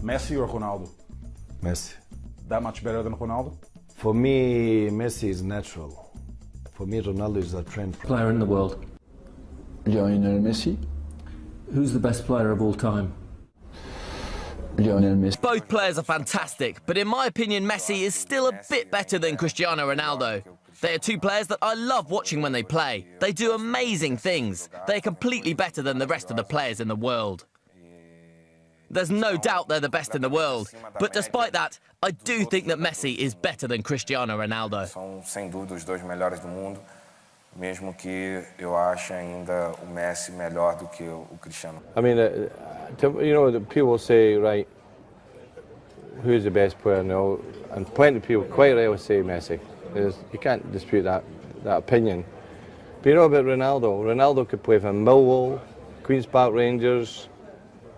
Messi or Ronaldo? Messi. That much better than Ronaldo? For me, Messi is natural. For me, Ronaldo is a trend player in the world. Lionel Messi. Who's the best player of all time? Lionel Messi. Both players are fantastic, but in my opinion, Messi is still a bit better than Cristiano Ronaldo. They are two players that I love watching when they play. They do amazing things. They are completely better than the rest of the players in the world. There's no doubt they're the best in the world, but despite that, I do think that Messi is better than Cristiano Ronaldo. São sem dúvida os dois melhores do mundo, mesmo que eu ache ainda o Messi melhor do que o Cristiano. I mean, you know, the people say, right, who's the best player now? And plenty of people quite rightly say Messi. You can't dispute that opinion. But you know about Ronaldo? Ronaldo could play for Millwall, Queen's Park Rangers,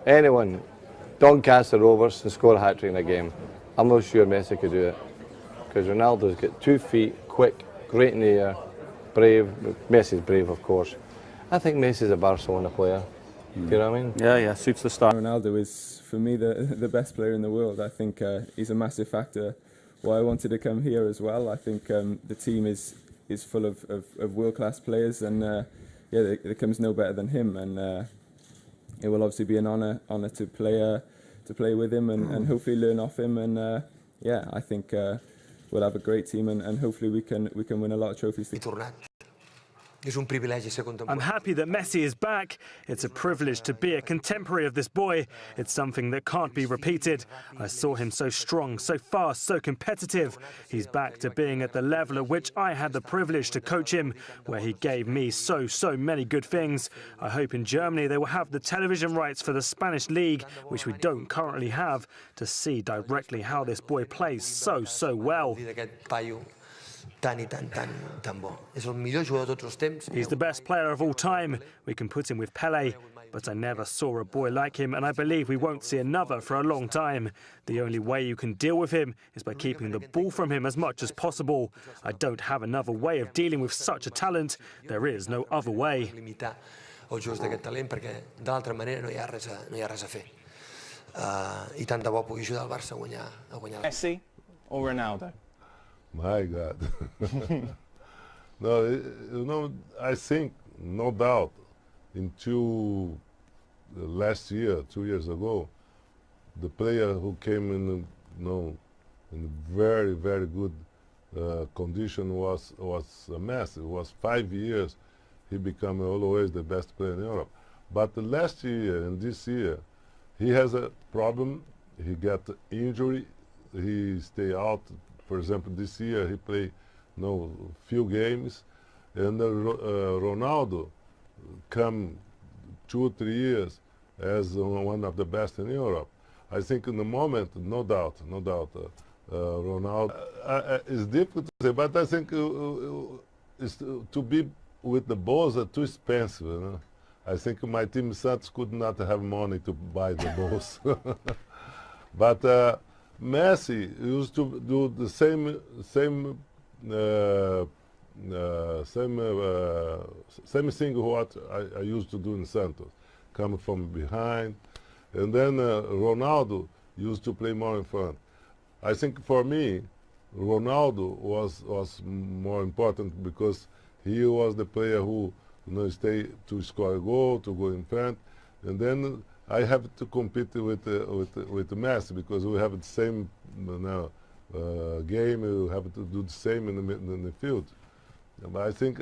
anyone. Doncaster Rovers and score a hat-trick in a game. I'm not sure Messi could do it. Because Ronaldo's got 2 feet, quick, great in the air, brave. Messi's brave, of course. I think Messi's a Barcelona player. Do you know what I mean? Yeah, suits the style. Ronaldo is, for me, the best player in the world. I think he's a massive factor why I wanted to come here as well. I think the team is full of world-class players, and yeah, there comes no better than him. And it will obviously be an honour to play with him and hopefully learn off him. And yeah, I think we'll have a great team, and hopefully we can win a lot of trophies. I'm happy that Messi is back. It's a privilege to be a contemporary of this boy. It's something that can't be repeated. I saw him so strong, so fast, so competitive. He's back to being at the level at which I had the privilege to coach him, where he gave me so many good things. I hope in Germany they will have the television rights for the Spanish league, which we don't currently have, to see directly how this boy plays so well. He's the best player of all time. We can put him with Pelé, but I never saw a boy like him, and I believe we won't see another for a long time. The only way you can deal with him is by keeping the ball from him as much as possible. I don't have another way of dealing with such a talent. There is no other way. Messi or Ronaldo? My God. No, you know, I think, no doubt, until last year, 2 years ago, the player who came in, in very good condition was Messi. It was 5 years he became always the best player in Europe. But last year and this year, he has a problem. He got injury. He stay out. For example, this year he played few games, and Ronaldo come 2 or 3 years as one of the best in Europe. I think in the moment, no doubt, Ronaldo. It's difficult to say, but I think it's to be with the balls are too expensive. You know? I think my team Santos could not have money to buy the balls. But Messi used to do the same thing what I used to do in Santos, coming from behind, and then Ronaldo used to play more in front. I think for me, Ronaldo was more important because he was the player who stay to score a goal, to go in front, and then I have to compete with Messi because we have the same game. We have to do the same in the field. But I think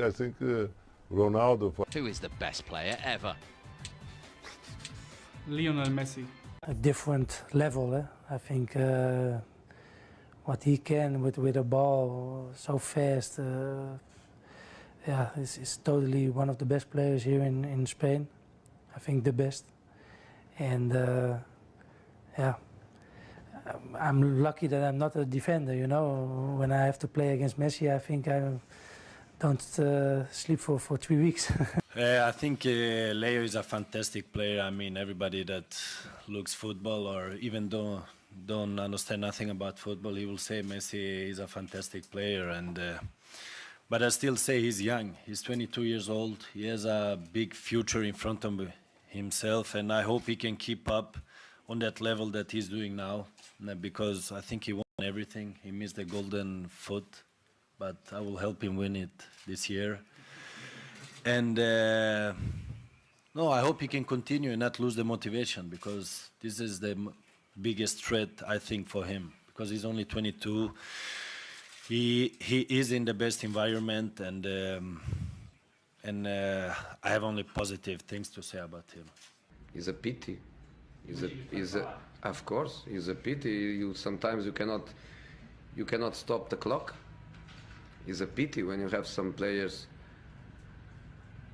Ronaldo. Who is the best player ever? Lionel Messi. A different level. I think what he can with a ball so fast. Yeah, is totally one of the best players here in Spain. I think the best. And yeah, I'm lucky that I'm not a defender, you know. When I have to play against Messi, I think I don't sleep for 3 weeks. I think Leo is a fantastic player. I mean, everybody that looks football or even don't understand nothing about football, he will say Messi is a fantastic player. And but I still say he's young. He's 22 years old. He has a big future in front of himself, and I hope he can keep up on that level that he's doing now, because I think he won everything. He missed the golden foot, but I will help him win it this year. And no, I hope he can continue and not lose the motivation, because this is the biggest threat, I think, for him, because he's only 22. He is in the best environment, and I have only positive things to say about him. It's a pity. Of course, it's a pity. Sometimes you cannot stop the clock. It's a pity when you have some players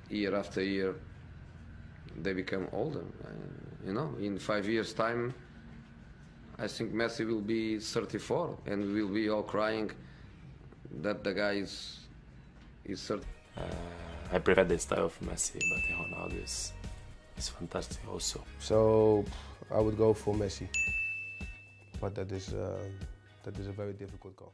year after year, they become older. You know, in 5 years' time, I think Messi will be 34, and we will be all crying that the guy is 30. I prefer the style of Messi, but Ronaldo is fantastic also. So I would go for Messi, but that is a very difficult call.